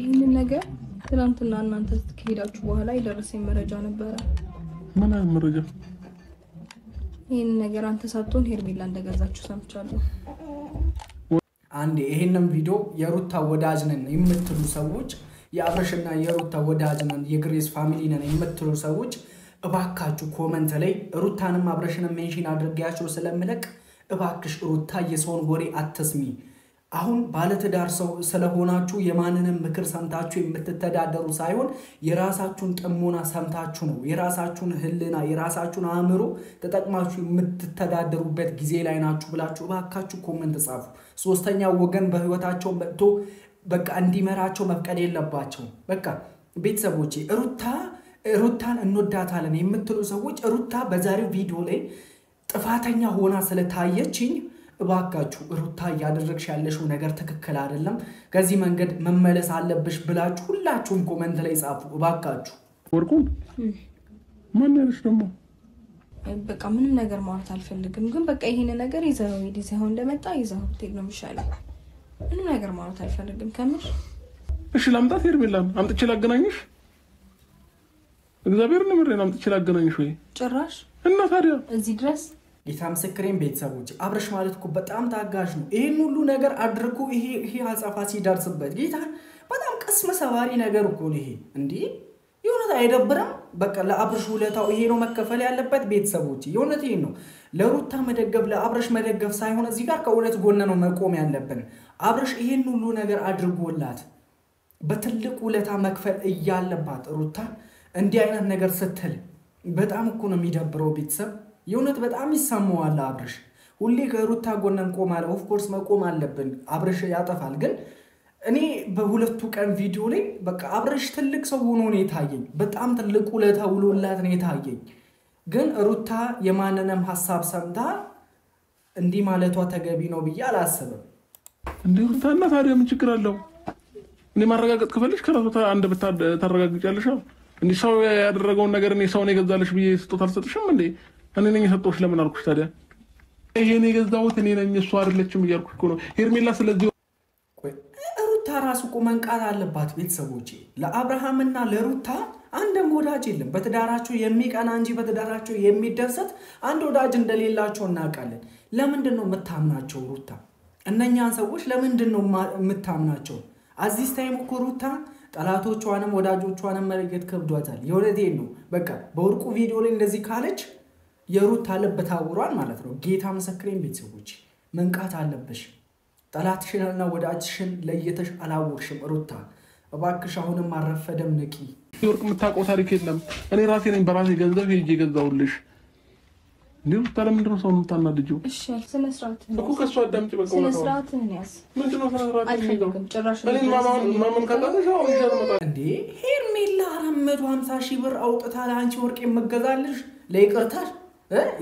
ይሄንን ነገር ትናንትና እናንተ ከሄዳችሁ በኋላ የደረሰኝ መረጃ ነበር። ምን መረጃ? ይሄን ነገር አንተ ሳትሆን ሄርሜላ እንደገዛችሁ ሰምቻለሁ። አንዴ ይሄንን ቪዲዮ የሩታ ወዳጅ ነን የምትሉ ሰዎች የአብርሽና የሩታ ወዳጅ ነን የግሬስ ፋሚሊ ነን የምትሉ ሰዎች እባካችሁ ኮሜንት ላይ ሩታንም አብርሽንም ሜንሽን አድርጋችሁ ስለምለቅ እባክሽ ሩታ የሰውን ወሬ አትስሚ። አሁን ባለትዳር ሰው ስለሆናችሁ የማንንም ምክር ሰምታችሁ የምትተዳደሩ ሳይሆን የራሳችሁን ጥሞና ሰምታችሁ ነው የራሳችሁን ህልና የራሳችሁን አእምሮ ተጠቅማችሁ የምትተዳደሩበት ጊዜ ላይ ናችሁ ብላችሁ እባካችሁ ኮሜንት ጻፉ። ሶስተኛው ወገን በህይወታቸው መጥቶ በቃ እንዲመራቸው መፍቀድ የለባቸው። በቃ ቤተሰቦቼ ሩታን እንወዳታለን የምትሉ ሰዎች ሩታ በዛሬው ቪዲዮ ላይ ጥፋተኛ ሆና ስለታየችኝ እባካችሁ ሩታ ያደረግሽ ያለሽው ነገር ትክክል አይደለም፣ ከዚህ መንገድ መመለስ አለብሽ ብላችሁ ሁላችሁም ኮሜንት ላይ ጻፉ እባካችሁ። ወርቁ ማን ያለሽ ደግሞ? በቃ ምንም ነገር ማለት አልፈልግም፣ ግን በቃ ይሄን ነገር ይዘው ይዘው እንደመጣ ይዘው ትግል ነው የሚሻለው። ምንም ነገር ማለት አልፈልግም ከምር። እሺ ላምጣት ሄርሜላን አምጥቼ ላገናኝሽ። እግዚአብሔር ነው ምሬን አምጥቼ ላገናኝሽ ወይ ጭራሽ እና ታዲያ እዚህ ድረስ ጌታ ምስክሬን ቤተሰቦች አብርሽ ማለት እኮ በጣም ታጋሽ ነው። ይሄን ሁሉ ነገር አድርጎ ይሄ አጻፋ ሲደርስበት ጌታ በጣም ቅስም ሰባሪ ነገር እኮ ነው ይሄ። እንዴ የሆነ አይደብርም? በቃ ለአብርሽ ውለታው ይሄ ነው መከፈል ያለበት ቤተሰቦች። የሆነ ይሄ ነው ለሩታ መደገፍ ለአብርሽ መደገፍ ሳይሆን እዚህ ጋር ከእውነት ጎን ነው መቆም ያለብን። አብርሽ ይሄን ሁሉ ነገር አድርጎላት በትልቅ ውለታ መክፈል እያለባት ሩታ እንዲህ አይነት ነገር ስትል በጣም እኮ ነው የሚደብረው ቤተሰብ። የእውነት በጣም ይሰማዋል አብርሽ። ሁሌ ከሩታ ጎን እንቆማለን። ኦፍ ኮርስ መቆም አለብን። አብርሽ ያጠፋል፣ ግን እኔ በሁለቱ ቀን ቪዲዮ ላይ በቃ አብርሽ ትልቅ ሰው ሆኖ ነው የታየኝ። በጣም ትልቅ ውለታ ውሎላት ነው የታየኝ። ግን ሩታ የማንንም ሐሳብ ሰምታ እንዲህ ማለቷ ተገቢ ነው ብዬ አላስብም። እንዴ ሩታና ታዲያ ምን ችግር አለው? እኔ ማረጋገጥ ከፈልሽ ከራስታ አንድ ብታረጋግጫለሽ። እንዴ ሰው ያደረገውን ነገር እኔ ሰው ነው የገዛልሽ ብዬ ስጦታ አልሰጥሽም እንዴ? እኔ ነኝ የሰጠሁሽ ለምን አልኩሽ ታዲያ? ይሄን የገዛሁት እኔ ነኝ እሱ አይደለችም እያልኩሽ እኮ ነው ሄርሜላ። ስለዚህ ሩታ ራሱ እኮ መንቃት አለባት ቤተሰቦቼ። ለአብርሃምና ለሩታ አንድም ወዳጅ የለም በትዳራቸው የሚቀና እንጂ በትዳራቸው የሚደሰት አንድ ወዳጅ እንደሌላቸው እናውቃለን። ለምንድን ነው የምታምናቸው ሩታ? እነኛን ሰዎች ለምንድን ነው የምታምናቸው? አዚስ ታይም እኮ ሩታ ጠላቶቿንም ወዳጆቿንም መለየት ከብዷታል። የወለዴን ነው በቃ በወርቁ ቪዲዮ ላይ እንደዚህ ካለች የሩታ ልብ ታውሯል ማለት ነው። ጌታ መሰክሬን ቤተሰቦች መንቃት አለብሽ። ጠላትሽንና ወዳጅሽን ለየተሽ አላወቅሽም ሩታ። እባክሽ አሁንም አረፈደም ንቂ። ወርቅ የምታውቀው ታሪክ የለም። እኔ ራሴ ነኝ በራሴ ገንዘብ ሄጄ ገዛውልሽ። እንዴ ሩታ ለምንድን ነው ሰው የምታናድጂው? እሺ ስነ ስርዓት እኮ ከሷ አዳምጪ በቃ ስነ ስርዓትን ያዝ። ምንድን ነው ስነ ስርዓት? አልፈልግም ጭራሽ። እኔ ማመን ካቃተሽ አሁን ይዘመጣ እንዴ ሄርሜላ 450 ሺህ ብር አውጥታ ለአንቺ ወርቅ የምገዛልሽ ለይቅርታሽ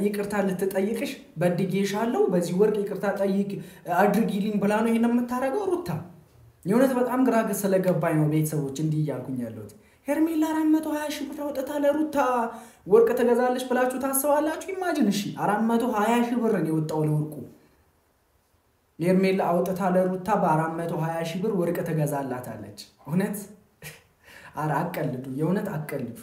ይቅርታ ልትጠይቅሽ በድጌሻለሁ በዚህ ወርቅ ይቅርታ ጠይቅ አድርጊልኝ ብላ ነው ይሄን የምታረገው ሩታ። የእውነት በጣም ግራ ስለገባኝ ነው ቤተሰቦች እንዲህ እያልኩኝ ያለሁት። ሄርሜላ 420 ሺህ ብር አውጥታ ለሩታ ወርቅ ተገዛለች ብላችሁ ታስባላችሁ? ኢማጂን እሺ 420 ሺህ ብር ነው የወጣው ለወርቁ። ሄርሜላ አውጥታ ለሩታ በ420 ሺህ ብር ወርቅ ተገዛላታለች። እውነት አቀልዱ፣ የእውነት አቀልዱ።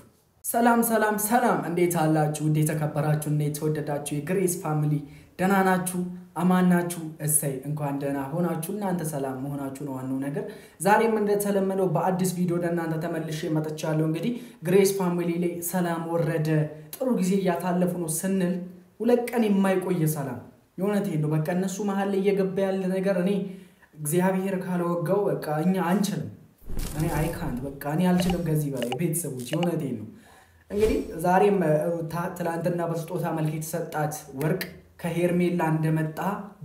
ሰላም ሰላም ሰላም፣ እንዴት አላችሁ? እንዴት ተከበራችሁ? እንዴት ተወደዳችሁ? የግሬስ ፋሚሊ ደህና ናችሁ? አማን ናችሁ? እሰይ እንኳን ደህና ሆናችሁ። እናንተ ሰላም መሆናችሁ ነው ዋናው ነገር። ዛሬም እንደተለመደው በአዲስ ቪዲዮ ለእናንተ ተመልሼ መጥቻለሁ። እንግዲህ ግሬስ ፋሚሊ ላይ ሰላም ወረደ፣ ጥሩ ጊዜ እያሳለፉ ነው ስንል ሁለት ቀን የማይቆይ ሰላም የእውነቴን ነው። በቃ እነሱ መሀል ላይ እየገባ ያለ ነገር እኔ እግዚአብሔር ካልወጋው በቃ እኛ አንችልም። እኔ አይካንት በቃ እኔ አልችልም ከዚህ በላይ ቤተሰቦች የእውነቴን ነው። እንግዲህ ዛሬም ሩታ ትላንትና በስጦታ መልክ የተሰጣት ወርቅ ከሄርሜላ እንደመጣ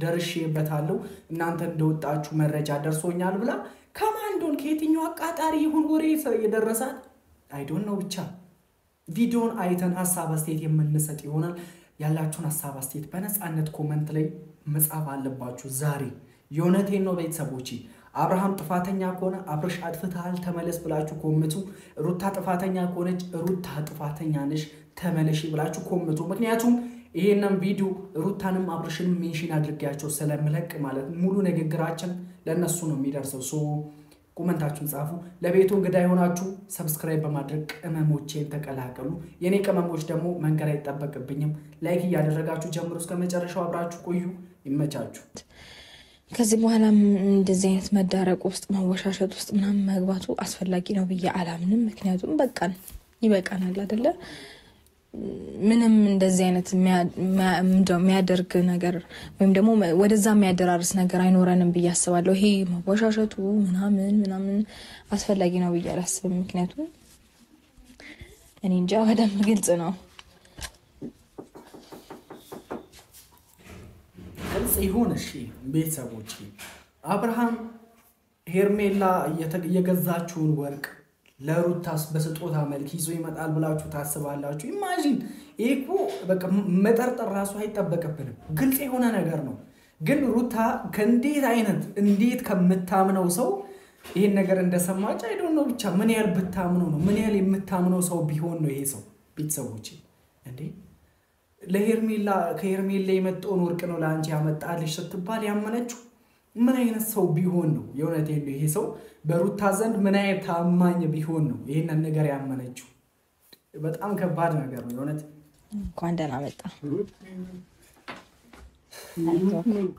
ደርሼበታለሁ። እናንተ እንደወጣችሁ መረጃ ደርሶኛል ብላ ከማን እንደሆነ ከየትኛው አቃጣሪ ይሁን ወሬ የደረሳት አይ ዶንት ኖ። ብቻ ቪዲዮን አይተን ሐሳብ አስተያየት የምንሰጥ ይሆናል። ያላችሁን ሐሳብ አስተያየት በነፃነት ኮሜንት ላይ መጻፍ አለባችሁ። ዛሬ የእውነቴን ነው ቤተሰቦቼ። አብርሃም ጥፋተኛ ከሆነ አብርሽ አጥፍተሃል ተመለስ ብላችሁ ኮምቱ። ሩታ ጥፋተኛ ከሆነች ሩታ ጥፋተኛ ነሽ ተመለሺ ብላችሁ ኮምቱ። ምክንያቱም ይሄንን ቪዲዮ ሩታንም አብርሽንም ሜንሽን አድርጋቸው ስለምለቅ ማለት ሙሉ ንግግራችን ለነሱ ነው የሚደርሰው። ኮመንታችሁን ጻፉ። ለቤቱ እንግዳ የሆናችሁ ሰብስክራይብ በማድረግ ቅመሞቼን ተቀላቀሉ። የኔ ቅመሞች ደግሞ መንገር አይጠበቅብኝም። ላይክ እያደረጋችሁ ጀምሩ። እስከ መጨረሻው አብራችሁ ቆዩ። ይመቻችሁ። ከዚህ በኋላ እንደዚህ አይነት መዳረቅ ውስጥ መወሻሸት ውስጥ ምናምን መግባቱ አስፈላጊ ነው ብዬ አላምንም። ምክንያቱም ይበቃናል አይደለ? ምንም እንደዚህ አይነት የሚያደርግ ነገር ወይም ደግሞ ወደዛ የሚያደራርስ ነገር አይኖረንም ብዬ አስባለሁ። ይሄ መወሻሸቱ ምናምን አስፈላጊ ነው ብዬ አላስብም። ምክንያቱም እኔ እንጃ በደንብ ግልጽ ነው። ግልጽ ይሁን። እሺ ቤተሰቦች፣ አብርሃም ሄርሜላ የገዛችውን ወርቅ ለሩታስ በስጦታ መልክ ይዞ ይመጣል ብላችሁ ታስባላችሁ? ኢማጂን። ይሄ እኮ በቃ መጠርጠር ራሱ አይጠበቅብንም። ግልጽ የሆነ ነገር ነው። ግን ሩታ እንዴት ከምታምነው ሰው ይሄን ነገር እንደሰማች አይደለም። ብቻ ምን ያህል ብታምነው ነው? ምን ያህል የምታምነው ሰው ቢሆን ነው ይሄ ሰው? ቤተሰቦች እንዴ ከሄርሜላ የመጣውን ወርቅ ነው ለአንቺ ያመጣልሽ ስትባል ያመነችው ምን አይነት ሰው ቢሆን ነው? የእውነቴን ነው። ይሄ ሰው በሩታ ዘንድ ምን አይነት ታማኝ ቢሆን ነው ይሄንን ነገር ያመነችው? በጣም ከባድ ነገር ነው የእውነት። እንኳን ደህና መጣ።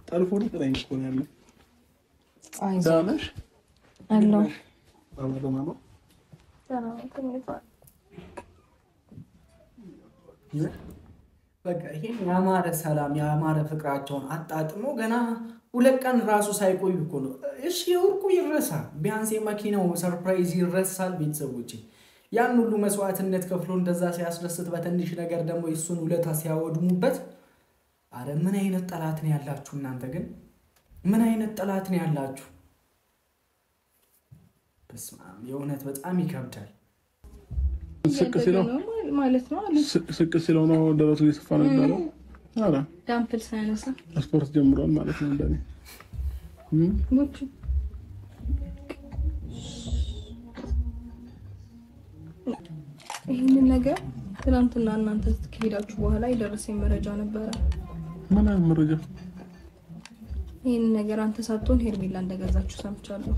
ጠልፎ ነው ያለው። በቃ ይሄን ያማረ ሰላም ያማረ ፍቅራቸውን አጣጥሞ ገና 2 ቀን ራሱ ሳይቆይ እኮ ነው። እሺ ወርቁ ይረሳል፣ ቢያንስ የመኪናው ሰርፕራይዝ ይረሳል። ቤተሰቦቼ ያን ሁሉ መስዋዕትነት ከፍሎ እንደዛ ሲያስደስት በትንሽ ነገር ደግሞ እሱን ውለታ ሲያወድሙበት፣ አረ ምን አይነት ጠላት ነው ያላችሁ እናንተ! ግን ምን አይነት ጠላት ነው ያላችሁ? በስመ አብ የእውነት በጣም ይከብዳል። ስቅ ሲለው ነው ደረቱ እየሰፋ ነው የሚባለው። አረ ዳምፕል ሳይነሳ ስፖርት ጀምሯል ማለት ነው። እንደኔ ይህንን ነገር ትናንትና እናንተ ከሄዳችሁ በኋላ የደረሰኝ መረጃ ነበረ። ምን መረጃ? ይህንን ነገር አንተ ሳትሆን ሄርሜላ እንደገዛችሁ ሰምቻለሁ።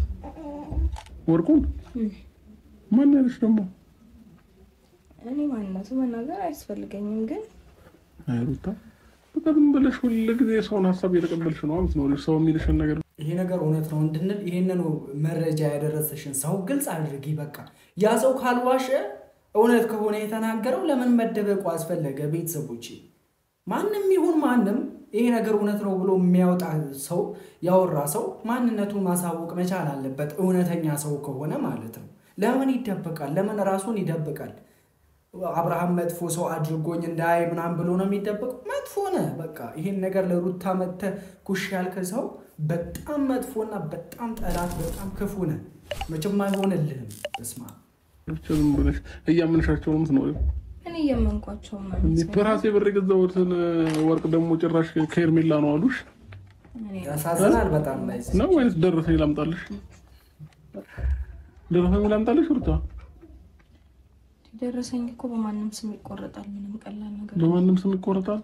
ወርቁን ማን ያለሽ ደግሞ? እኔ ማንነቱ መናገር አያስፈልገኝም። ግን አይሩታ በጣም በለሽ ሁሉ ጊዜ ሰውን ሀሳብ እየተቀበልሽ ነው ማለት ነው። ሰው የሚልሽን ነገር ይሄ ነገር እውነት ነው እንድንል ይሄንን መረጃ ያደረሰሽን ሰው ግልጽ አድርጊ። በቃ ያ ሰው ካልዋሸ እውነት ከሆነ የተናገረው ለምን መደበቁ አስፈለገ? ቤተሰቦቼ ማንም ይሁን ማንም ይሄ ነገር እውነት ነው ብሎ የሚያወጣ ሰው ያወራ ሰው ማንነቱን ማሳወቅ መቻል አለበት። እውነተኛ ሰው ከሆነ ማለት ነው። ለምን ይደበቃል? ለምን ራሱን ይደብቃል? አብርሃም መጥፎ ሰው አድርጎኝ እንዳይ ምናምን ብሎ ነው የሚደበቀው? መጥፎ ነህ። በቃ ይሄን ነገር ለሩታ መጥተህ ኩሽ ያልከ ሰው በጣም መጥፎና በጣም ጠላት፣ በጣም ክፉ ነህ። መቼም አይሆንልህም። በስማ ብቻም ብለሽ እያመንሻቸው ነው የምትኖሪው። እኔ እያመንኳቸው ነው። በራሴ ብር የገዛሁትን ወርቅ ደግሞ ጭራሽ ከሄርሜላ ነው አሉሽ። ያሳዝናል በጣም ነው። ወይስ ደረሰኝ ላምጣልሽ? ሩታ ደረሰኝ እኮ በማንም ስም ይቆረጣል። ምንም ቀላል ነገር በማንም ስም ይቆረጣል።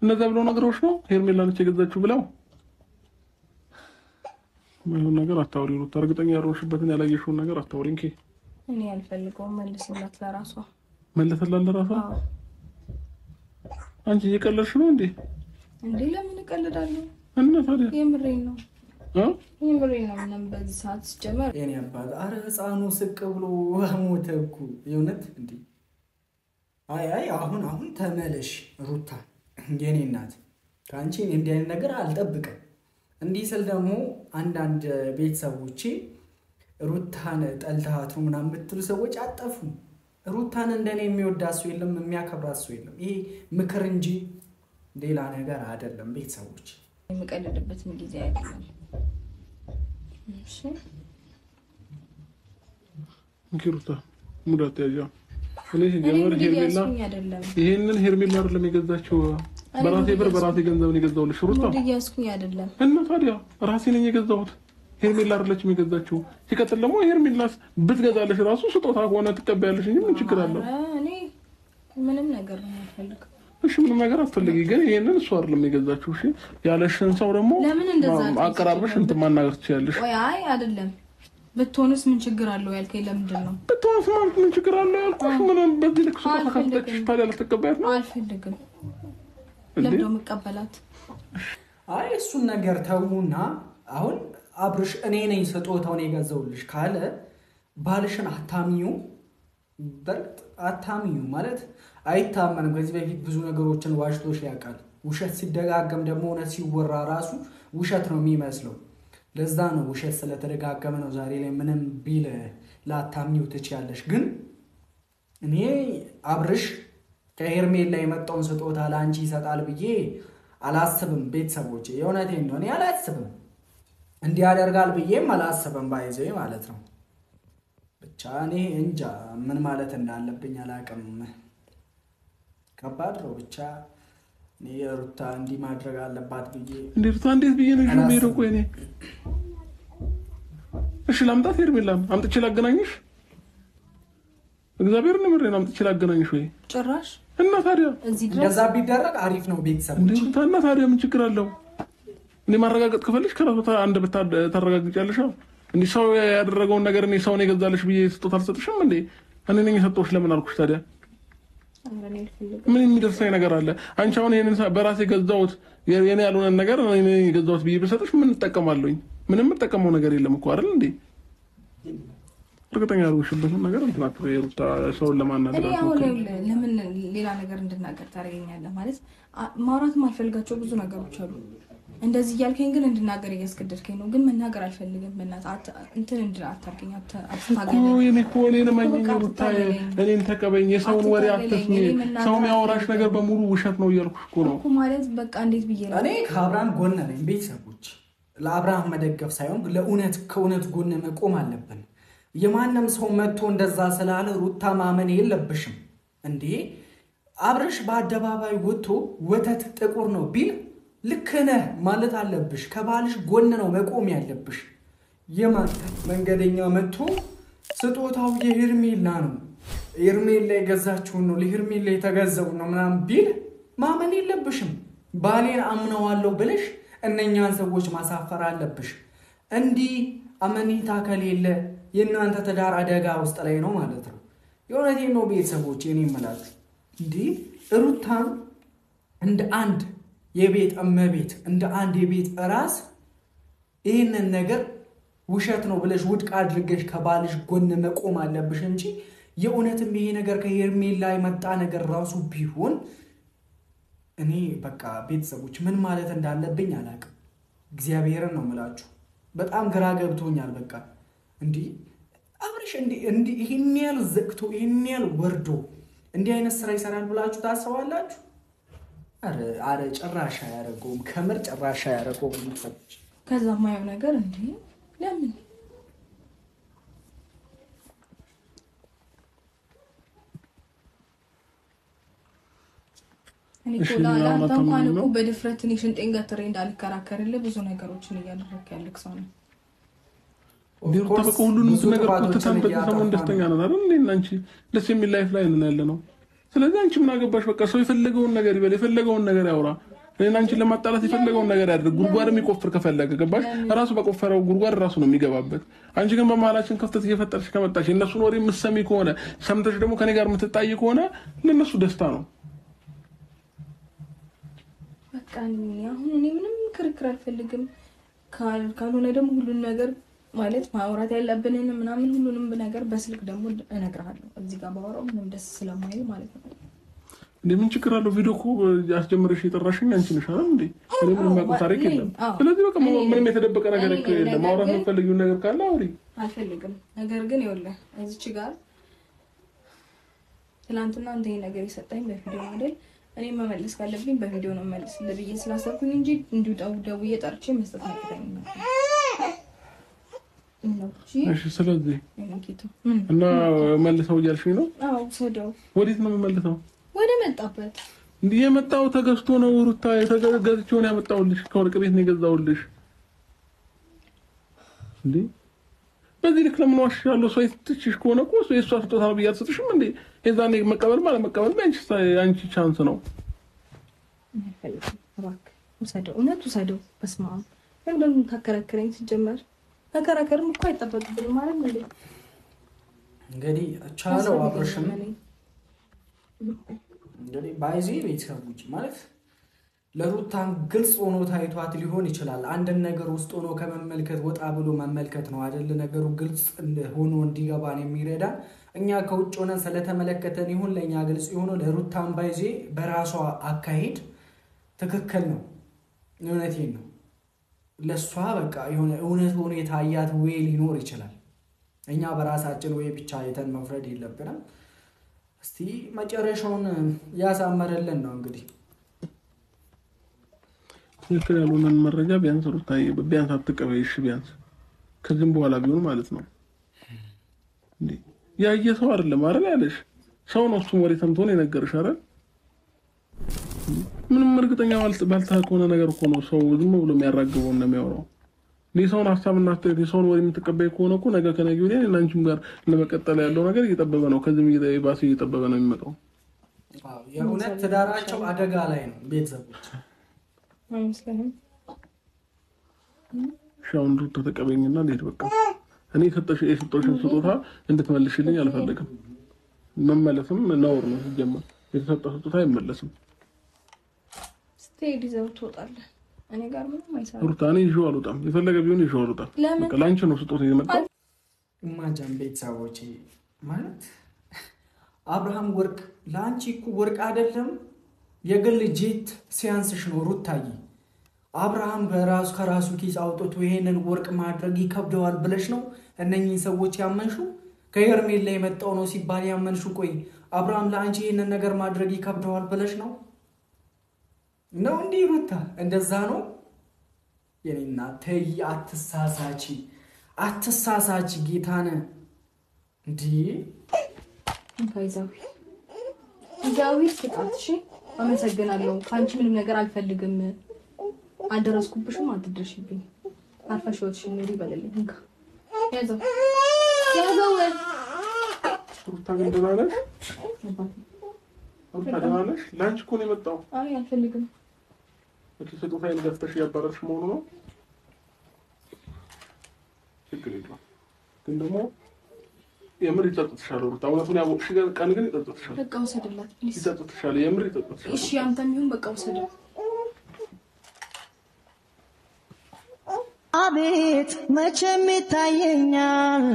እነዛ ብለው ነገሮች ነው ሄርሜላ ነች የገዛችው ብለው ማይሆን ነገር አታውሪ ሩታ። እርግጠኛ ያልሆንሽበትን ያላየሽውን ነገር አታውሪ። እንኪ እኔ አልፈልገውም። መልስላት ለራሷ። መለሰላት ለራሷ? አንቺ እየቀለድሽ ነው እንዴ? ለምን እቀልዳለሁ? እና ታዲያ የምሬን ነው። የምሬን ነው። ምንም በዚህ ሰዓት ሲጀመር የኔ አባት አረ ህፃኑ ስቅ ብሎ ሞተ እኮ የእውነት እንዴ! አይ አሁን ተመለሽ ሩታ የኔ እናት። ከአንቺ እንዲህ አይነት ነገር አልጠብቅም። እንዲህ ስል ደግሞ አንዳንድ ቤተሰቦቼ ሩታን ጠልተሃት ነው ምናምን የምትሉ ሰዎች አጠፉ። ሩታን እንደኔ የሚወዳት ሰው የለም፣ የሚያከብራት ሰው የለም። ይሄ ምክር እንጂ ሌላ ነገር አይደለም። ቤተሰቦች የምቀልድበትም ጊዜ አይደለም። እሺ ሩታ ሙዳት ያጃ እኔ ጀመር ሄርሜላ ይሄንን ሄርሜላ አይደለም የገዛችው። በራሴ ብር በራሴ ገንዘብ ነው የገዛሁልሽ ሩታ። ሙድያስኩኝ አይደለም እና ታዲያ ራሴ ነኝ የገዛሁት። ሄርሜላ አይደለችም የገዛችው። ሲቀጥል ደግሞ ሄርሜላስ ብትገዛልሽ ራሱ ስጦታ ከሆነ ትቀበያለሽ እንጂ ምን ችግር አለው? እኔ ምንም ነገር ነው የምፈልገው። እሺ ምንም ነገር አትፈልጊ፣ ግን ይሄንን እሱ አይደለም የገዛችው። እሺ ያለሽን ሰው ደግሞ አቀራርበሽ እንትን ማናገር ትችያለሽ። ወይ አይ አይደለም ብትሆንስ ምን ችግር አለው ያልከኝ ለምንድን ነው? ብትሆንስ ማለት ምን ችግር አለው ያልኩሽ? ምን በዚህ ልክ ሰው ተከፍተሽ ታዲያ ልትቀበያት ነው? አልፈልግም። ለምን ነው መቀበላት? አይ እሱን ነገር ተውና አሁን አብርሽ እኔ ነኝ ስጦታውን የገዛውልሽ ካለ ባልሽን አታሚው። በርግጥ አታሚው ማለት አይታመንም። ከዚህ በፊት ብዙ ነገሮችን ዋሽቶሽ ያውቃል። ውሸት ሲደጋገም ደግሞ እውነት ሲወራ ራሱ ውሸት ነው የሚመስለው። ለዛ ነው ውሸት ስለተደጋገመ ነው ዛሬ ላይ ምንም ቢል ላታሚው ትችያለሽ። ግን እኔ አብርሽ ከሄርሜላ የመጣውን ስጦታ ለአንቺ ይሰጣል ብዬ አላስብም። ቤተሰቦቼ የእውነቴን ነው፣ እኔ አላስብም። እንዲህ ያደርጋል ብዬም አላስብም። ባይዘይ ማለት ነው። ብቻ እኔ እንጃ ምን ማለት እንዳለብኝ አላውቅም። ከባድ ነው። ብቻ እኔ ሩታ እንዲህ ማድረግ አለባት ብዬ ሩታ እንዴት ብዬ ነው የምሄደው? ቆይ እኔ እሺ ላምጣት ሄርሜላም አምጥቼ ላገናኝሽ? እግዚአብሔር ነው ምሬን አምጥቼ ላገናኝሽ ወይ ጭራሽ እና ታዲያ እንደዛ ቢደረግ አሪፍ ነው። ቤተሰቦች እና ታዲያ ምን ችግር አለው? እኔ ማረጋገጥ ከፈለሽ ከራሱ አንድ ታረጋግጫለሽ። እንዴ ሰው ያደረገውን ነገር እኔ ሰው ነው የገዛልሽ ብዬ ስጦታ አልሰጥሽም እንዴ? እኔ ነኝ የሰጠሁሽ ለምን አልኩሽ ታዲያ? ምን የሚደርሰኝ ነገር አለ? አንቺ አሁን ይሄንን በራሴ ገዛሁት የኔ ያልሆነ ነገር እኔ ገዛሁት ብዬ ብሰጥሽ ምን እጠቀማለሁኝ? ምንም እጠቀመው ነገር የለም እኮ አይደል እንዴ? እርግጠኛ ያልሆንሽበትን ነገር እንትን አትበይ ሩታ። ሰውን ለማናገር ለምን ሌላ ነገር እንድናገር ታደርገኛለህ? ማለት ማውራት የማልፈልጋቸው ብዙ ነገሮች አሉ። እንደዚህ እያልከኝ ግን እንድናገር እያስገደድከኝ ነው። ግን መናገር አልፈልግም። በእናትህ እንትን አታርገኝ፣ አታገኝ። እኔ እኮ እኔን ማኝኝ ሩታ፣ እኔን ተቀበኝ። የሰውን ወሬ አትስሚ። ሰው የሚያወራሽ ነገር በሙሉ ውሸት ነው እያልኩሽ እኮ ነው እኮ። ማለት በቃ እንዴት ብዬ ነው? እኔ ከአብርሃም ጎን ነኝ። ቤተሰቦች ለአብርሃም መደገፍ ሳይሆን ለእውነት ከእውነት ጎን መቆም አለብን። የማንም ሰው መጥቶ እንደዛ ስላለ ሩታ ማመን የለብሽም እንዴ። አብርሽ በአደባባይ ወጥቶ ወተት ጥቁር ነው ቢል ልክ ነህ ማለት አለብሽ። ከባልሽ ጎን ነው መቆም ያለብሽ። የማን መንገደኛ መጥቶ ስጦታው የሄርሜላ ነው፣ ሄርሜላ የገዛችውን ነው፣ ለሄርሜላ የተገዛው ነው ምናምን ቢል ማመን የለብሽም። ባሌን አምነዋለሁ ብለሽ እነኛን ሰዎች ማሳፈር አለብሽ። እንዲህ አመኔታ ከሌለ የእናንተ ትዳር አደጋ ውስጥ ላይ ነው ማለት ነው። የእውነቴን ነው ቤተሰቦች። እኔ እምላችሁ እንዲህ ሩታን እንደ አንድ የቤት እመቤት እንደ አንድ የቤት ራስ ይህንን ነገር ውሸት ነው ብለሽ ውድቅ አድርገሽ ከባልሽ ጎን መቆም አለብሽ እንጂ የእውነትም ይሄ ነገር ከሄርሜላ የመጣ ነገር ራሱ ቢሆን እኔ በቃ ቤተሰቦች ምን ማለት እንዳለብኝ አላውቅም። እግዚአብሔርን ነው የምላችሁ። በጣም ግራ ገብቶኛል። በቃ እንዲህ አብርሽ እንዲህ ይሄን ያህል ዘግቶ ይሄን ያህል ወርዶ እንዲህ አይነት ስራ ይሰራል ብላችሁ ታስባላችሁ? አረ ጭራሽ አያደርገውም። ከምር ጭራሽ አያደርገውም። ከዛ ማየው ነገር እንዴ ለምን እኔ ኮላ አንተ እንኳን እኮ በድፍረት እኔ ሽንጤን ገትሬ እንዳልከራከርልህ ብዙ ነገሮችን እያደረክ ያለክ ሰው ነው። ቢሩታ በቃ ሁሉንም ነገር ከተታን በሰሞን ደስተኛ ነን አይደል? እኔና አንቺ ደስ የሚል ላይፍ ላይ ነን ያለ ነው። ስለዚህ አንቺ ምን አገባሽ? በቃ ሰው የፈለገውን ነገር ይበል፣ የፈለገውን ነገር ያውራ። እኔና አንቺን ለማጣላት የፈለገውን ነገር ያድርግ። ጉድጓድ የሚቆፍር ከፈለገ ገባሽ? ራሱ በቆፈረው ጉድጓድ ራሱ ነው የሚገባበት። አንቺ ግን በመሀላችን ክፍተት እየፈጠርሽ ከመጣሽ የእነሱን ወሬ የምትሰሚ ከሆነ ሰምተሽ ደግሞ ከኔ ጋር የምትጣይ ከሆነ ለእነሱ ደስታ ነው። በቃ አሁን እኔ ምንም ክርክር አልፈልግም። ካልሆነ ደግሞ ሁሉን ነገር ማለት ማውራት ያለብንን ምናምን ሁሉንም ነገር በስልክ ደግሞ እነግርሃለሁ። እዚህ ጋር ባወራው ምንም ደስ ስለማይል ማለት ነው። ምን ችግር አለው? ቪዲዮ እኮ አስጀምረሽ የጠራሽኝ አንቺ ነሽ አይደል እንዴ? እኔ ምንም የማውቀው ታሪክ የለም። ስለዚህ በቃ ምንም የተደበቀ ነገር የለም። ማውራት የምትፈልጊውን ነገር ካለ አውሪ። አልፈልግም። ነገር ግን ይኸውልህ እዚች ጋር ትናንትና አንተ ይሄ ነገር የሰጠኝ በቪዲዮ አይደል? እኔ መመለስ ካለብኝ በቪዲዮ ነው መልስ ለብዬ ስላሰብኩኝ እንጂ እንዲሁ ደውዬ ጠርቼ መስጠት አይቀርም ነበር። እሺ ስለዚህ እና መልሰው እያልሽኝ ነው? አዎ ሰደው። ወዴት ነው የምመልሰው? ወደ መጣበት። እንዴ የመጣው ተገዝቶ ነው ሩታ፣ የተገዛችው ነው ያመጣውልሽ። ከወርቅ ቤት ነው የገዛውልሽ። እንዴ በዚህ ልክ ለምን ዋሽሻለሁ? ሰው ይትችሽ ከሆነ እኮ የእሷ ስጦታ ነው ብዬ አልሰጥሽም እንዴ? የዛኔ መቀበል ማለት መቀበል አንቺ ቻንስ ነው። አልፈልግም። እባክህ ውሰደው፣ እውነት ውሰደው። በስመ አብ ለምን ታከራክረኝ? ሲጀመር ተከራከርም እኮ አይጠበቅብንም ማለት ነው። እንግዲህ ቻለው አብረሽም እንግዲህ ባይዚ ቤተሰቦች ማለት ለሩታን ግልጽ ሆኖ ታይቷት ሊሆን ይችላል። አንድን ነገር ውስጥ ሆኖ ከመመልከት ወጣ ብሎ መመልከት ነው አይደል? ነገሩ ግልጽ ሆኖ እንዲገባን የሚረዳ እኛ ከውጭ ሆነን ስለተመለከተን ይሁን ለኛ ግልጽ ሆኖ ለሩታን ባይዚ በራሷ አካሄድ ትክክል ነው። እውነቴን ነው። ለሷ በቃ የሆነ እውነት ሆኖ የታያት ወይ ሊኖር ይችላል። እኛ በራሳችን ወይ ብቻ አይተን መፍረድ የለብንም። እስቲ መጨረሻውን ያሳመረልን ነው እንግዲህ ትክክል ያልሆነን መረጃ ቢያንስ ሩታዬ ቢያንስ አትቀበይሽ። ቢያንስ ከዚህም በኋላ ቢሆን ማለት ነው እንዴ ያየ ሰው አይደለም አይደል ያለሽ ሰው ነው። እሱም ወሬ ሰምቶ ነው የነገርሽ አይደል? ምንም እርግጠኛ ባልተሆነ ነገር እኮ ነው ሰው ዝም ብሎ የሚያራግበው እና የሚያወራው። ሰውን ሀሳብና አስተያየት የሰውን ወሬ የምትቀበይ ከሆነ እኮ ነገ ከነገ ወዲያ እናንቺም ጋር ለመቀጠል ያለው ነገር እየጠበበ ነው። ከዚህም ባስ እየጠበበ ነው የሚመጣው። የእውነት ትዳራቸው አደጋ ላይ ነው ቤተሰቦች። አይመስልህም? ሻውን ሩታ ተቀበይኝና ልሂድ በቃ። እኔ የሰጠሽን ስጦታ እንድትመልሽልኝ አልፈልግም። መመለስም ነውር ነው። ሲጀመር የተሰጠ ስጦታ አይመለስም። ስትሄድ ይዘው ትወጣለህ። እኔ ጋር ምንም አይሰራም። ሩታ እኔ ይዤው አልወጣም። የፈለገ ቢሆን ይዤው አልወጣም። በቃ ላንቺ ነው ስጦታ የመጣው። እማጃም ቤተሰቦቼ ማለት አብርሃም ወርቅ ላንቺ እኮ ወርቅ አይደለም የግል ጄት ሲያንስሽ ነው ሩታዬ። አብርሃም ከራሱ ኪስ አውጥቶ ይሄንን ወርቅ ማድረግ ይከብደዋል ብለሽ ነው እነኚህ ሰዎች ያመንሹ? ከሄርሜላ የመጣው ነው ሲባል ያመንሹ? ቆይ አብርሃም ለአንቺ ይሄንን ነገር ማድረግ ይከብደዋል ብለሽ ነው እንዴ ሩታ? እንደዛ ነው የኔና ተይ፣ አትሳሳቺ ጌታነ እንዴ ይዛዊ ስጣት። እሺ አመሰግናለሁ። ካንቺ ምንም ነገር አልፈልግም። አልደረስኩብሽም፣ አትድረሽብኝ። አርፈሽ ወጥሽኝ ኑሪ በለልኝ። እንካ ያዘው ሩታ ግን ደህና ነሽ? ሩታ ደህና ነሽ? ላንቺ እኮ ነው የመጣው። አይ አልፈልግም። እቺ ስጦታዬን ገፍተሽ ያባረርሽ መሆኑ ነው። ችግር የለውም ግን ደግሞ የምር ይጸጥትሻል ሩታ። እውነቱን ያወቅሽ ቀን ግን ይጸጥትሻል። በቃ ውሰድላት ፕሊዝ። ይጸጥትሻል፣ የምር ይጸጥትሻል። እሺ አንተም ይሁን በቃ ውሰድላት። አቤት መቼም ይታየኛል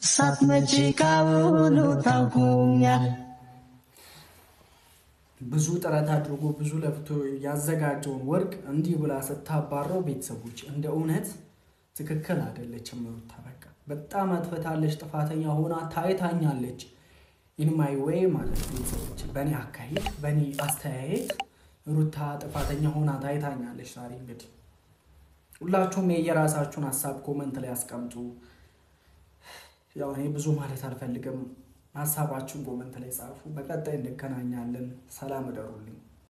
ሳትመጪ ካሁኑ ታውቁኛል። ብዙ ጥረት አድርጎ ብዙ ለፍቶ ያዘጋጀውን ወርቅ እንዲህ ብላ ስታባረው ቤተሰቦች እንደ እውነት ትክክል አይደለችም ሩታ። በቃ በጣም አጥፍታለች፣ ጥፋተኛ ሆና ታይታኛለች። ኢን ማይ ዌይ ማለት ቤተሰቦች፣ በእኔ አካሄድ በእኔ አስተያየት ሩታ ጥፋተኛ ሆና ታይታኛለች። ዛሬ እንግዲህ ሁላችሁም የየራሳችሁን ሀሳብ ኮመንት ላይ አስቀምጡ። ያው እኔ ብዙ ማለት አልፈልግም። ሀሳባችሁን ኮመንት ላይ ጻፉ። በቀጣይ እንገናኛለን። ሰላም እደሩልኝ።